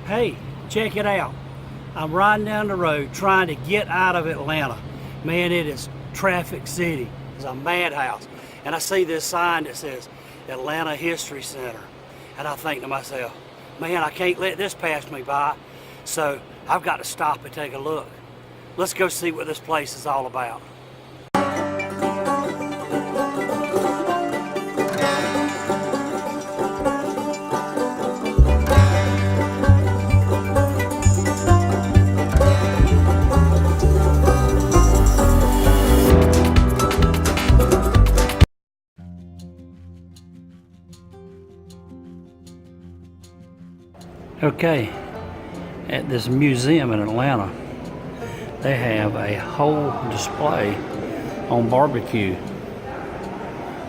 Hey, check it out. I'm riding down the road trying to get out of Atlanta. Man, it is traffic city. It's a madhouse. And I see this sign that says Atlanta History Center. And I think to myself, man, I can't let this pass me by. So I've got to stop and take a look. Let's go see what this place is all about. Okay, at this museum in Atlanta, they have a whole display on barbecue.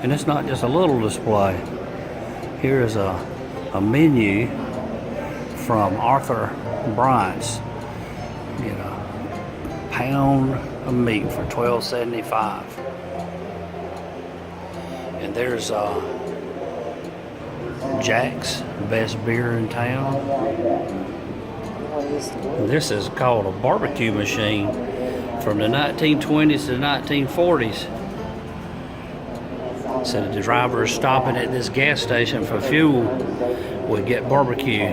And it's not just a little display. Here is a menu from Arthur Bryant's. You know, pound of meat for $12.75. And there's Jack's, best beer in town. This is called a barbecue machine from the 1920s to the 1940s. So the drivers stopping at this gas station for fuel would get barbecue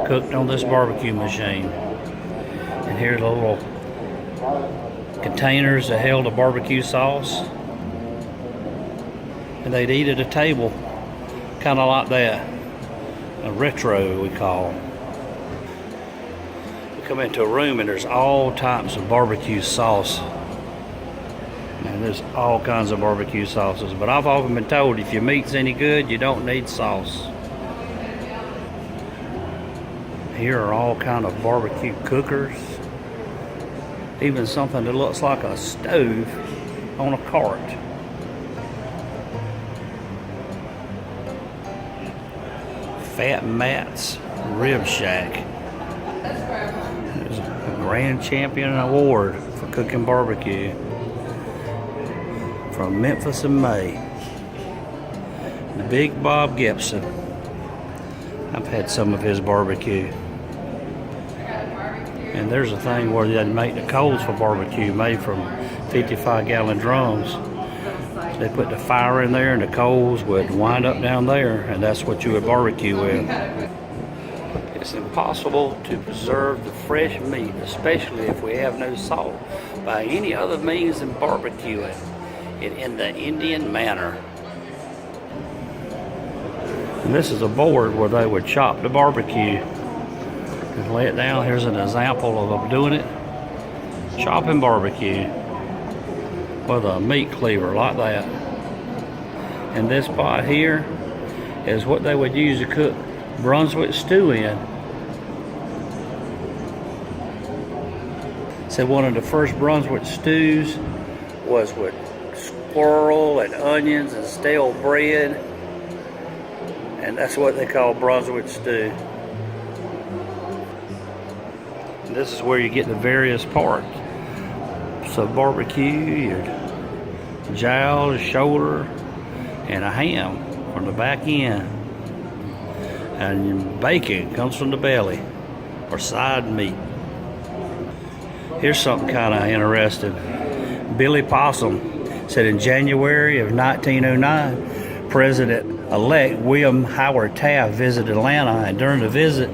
cooked on this barbecue machine. And here's the little containers that held the barbecue sauce. And they'd eat at a table, kind of like that. A retro, we call. We come into a room and there's all types of barbecue sauce. And there's all kinds of barbecue sauces. But I've often been told if your meat's any good, you don't need sauce. Here are all kind of barbecue cookers. Even something that looks like a stove on a cart. Fat Matt's Rib Shack. There's a Grand Champion Award for cooking barbecue from Memphis and May. Big Bob Gibson. I've had some of his barbecue. And there's a thing where they make the coals for barbecue made from 55-gallon drums. They put the fire in there and the coals would wind up down there, and that's what you would barbecue with. It's impossible to preserve the fresh meat, especially if we have no salt, by any other means than barbecuing it in the Indian manner. And this is a board where they would chop the barbecue and lay it down. Here's an example of them doing it. Chopping barbecue with a meat cleaver like that. And this pot here is what they would use to cook Brunswick stew in. So one of the first Brunswick stews was with squirrel and onions and stale bread, and that's what they call Brunswick stew. And this is where you get the various parts. So barbecue, your jowl, shoulder, and a ham from the back end. And your bacon comes from the belly, or side meat. Here's something kind of interesting. Billy Possum said in January of 1909, President-elect William Howard Taft visited Atlanta, and during the visit,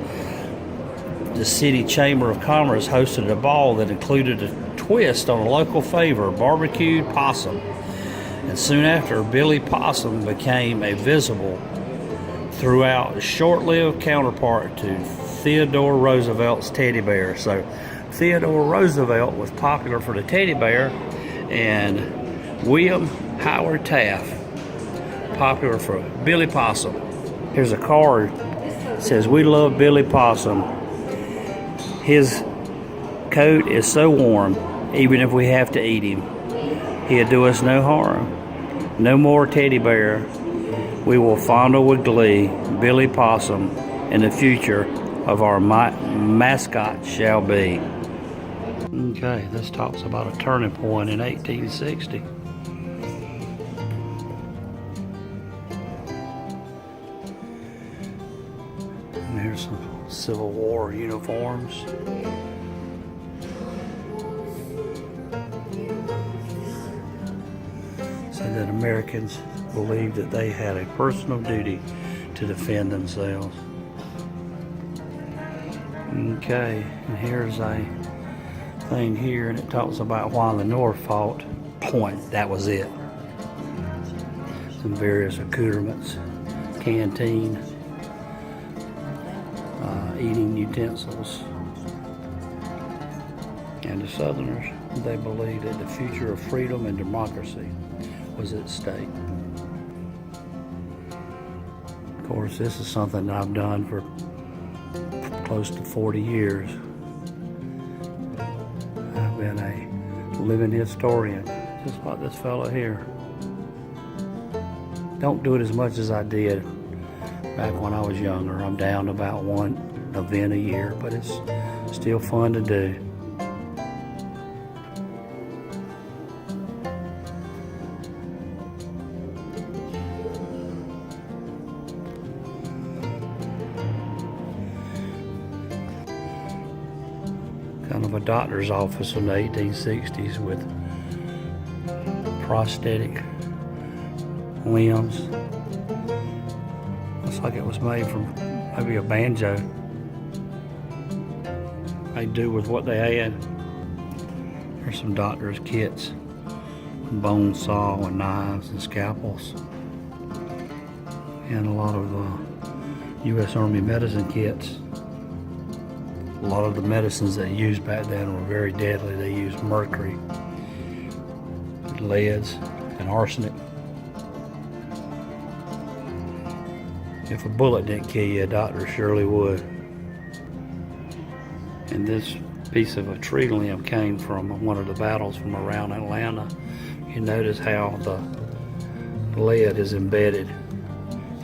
the City Chamber of Commerce hosted a ball that included a twist on a local favor, barbecued possum. And soon after, Billy Possum became a visible throughout a short-lived counterpart to Theodore Roosevelt's teddy bear. So Theodore Roosevelt was popular for the teddy bear, and William Howard Taft popular for Billy Possum. Here's a card that says, "We love Billy Possum. His coat is so warm, even if we have to eat him. He'll do us no harm. No more teddy bear. We will fondle with glee Billy Possum, and the future of our mascot shall be." Okay, this talks about a turning point in 1860. And here's some Civil War uniforms. Said that Americans believed that they had a personal duty to defend themselves. Okay, and here's a thing here, and it talks about why the North fought. Point. That was it. Some various accoutrements, canteen, eating utensils. And the Southerners, they believed that the future of freedom and democracy was at stake. Of course, this is something that I've done for close to 40 years. I've been a living historian, just like this fella here. Don't do it as much as I did back when I was younger. I'm down to about one event a year, but it's still fun to do. Kind of a doctor's office in the 1860s with prosthetic limbs. Looks like it was made from maybe a banjo. They do with what they had. There's some doctor's kits, bone saw and knives and scalpels, and a lot of U.S. Army medicine kits. A lot of the medicines they used back then were very deadly. They used mercury, leads, and arsenic. If a bullet didn't kill you, a doctor surely would. And this piece of a tree limb came from one of the battles from around Atlanta. You notice how the lead is embedded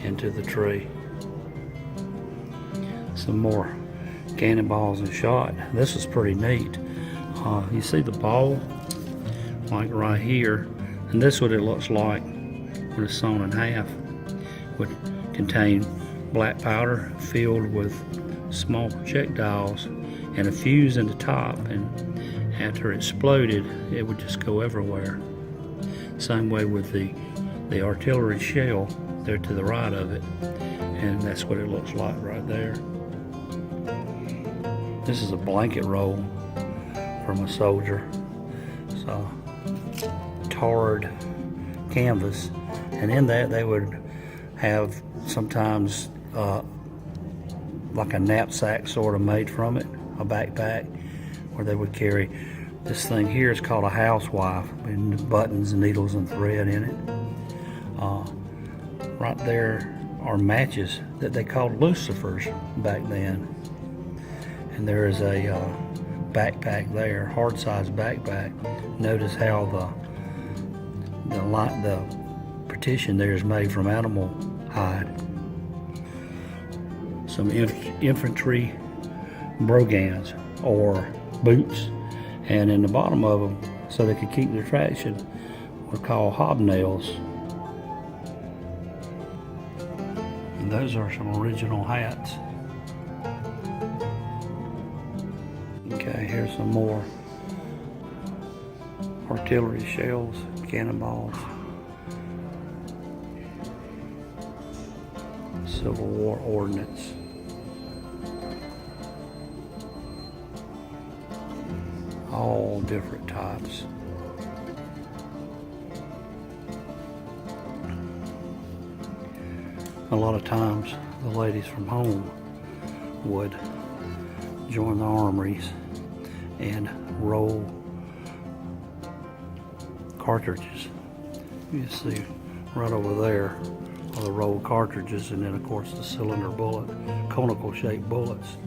into the tree. Some more cannonballs and shot. This is pretty neat. You see the ball, like right here, and this is what it looks like when it's sawn in half. Would contain black powder filled with small projectiles and a fuse in the top, and after it exploded, it would just go everywhere. Same way with the artillery shell there to the right of it, and that's what it looks like right there. This is a blanket roll from a soldier. It's a tarred canvas, and in that they would have sometimes like a knapsack sort of made from it, a backpack, where they would carry this thing here. Is called a housewife, with buttons, needles, and thread in it. Right there are matches that they called lucifers back then. And there is a backpack there, hard-sized backpack. Notice how the partition there is made from animal hide. Some infantry brogans or boots, and in the bottom of them, so they could keep their traction, were called hobnails. And those are some original hats. Okay, here's some more artillery shells, cannonballs, Civil War ordnance. All different types. A lot of times the ladies from home would join the armories and roll cartridges. You see right over there are the rolled cartridges, and then of course the cylinder bullet, conical shaped bullets.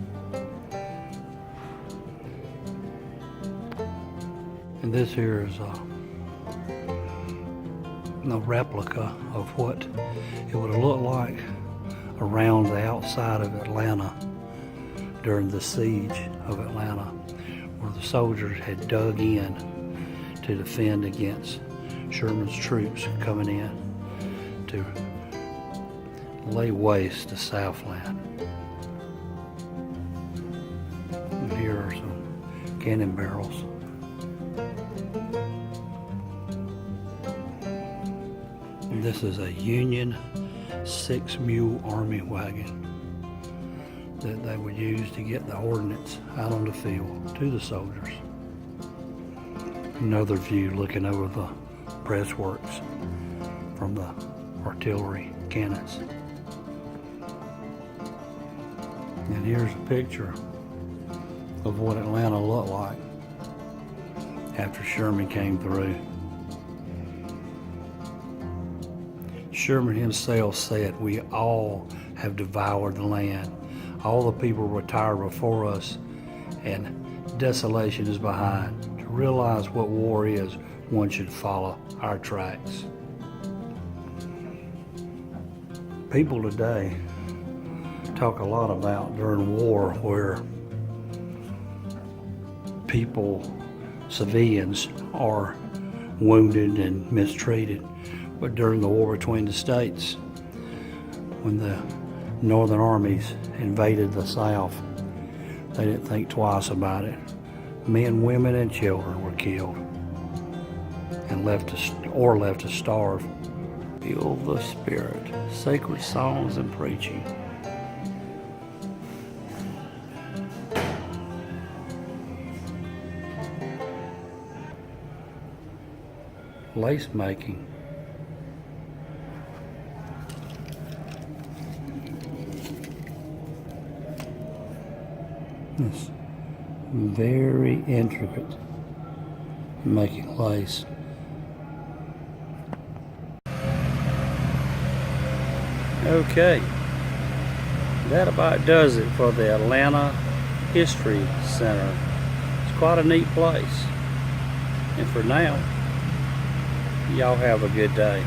And this here is a replica of what it would have looked like around the outside of Atlanta during the siege of Atlanta, where the soldiers had dug in to defend against Sherman's troops coming in to lay waste to Southland. cannon barrels. And this is a Union 6-mule army wagon that they would use to get the ordnance out on the field to the soldiers. Another view looking over the breastworks from the artillery cannons. And here's a picture of what Atlanta looked like after Sherman came through. Sherman himself said, "We all have devoured the land. All the people retired before us, and desolation is behind. To realize what war is, one should follow our tracks." People today talk a lot about during war where people, civilians, are wounded and mistreated. But during the war between the states, when the northern armies invaded the South, they didn't think twice about it. Men, women, and children were killed and left to starve. Feel the spirit, sacred songs and preaching. Lace making. It's very intricate, making lace. Okay, that about does it for the Atlanta History Center. It's quite a neat place. And for now, y'all have a good day.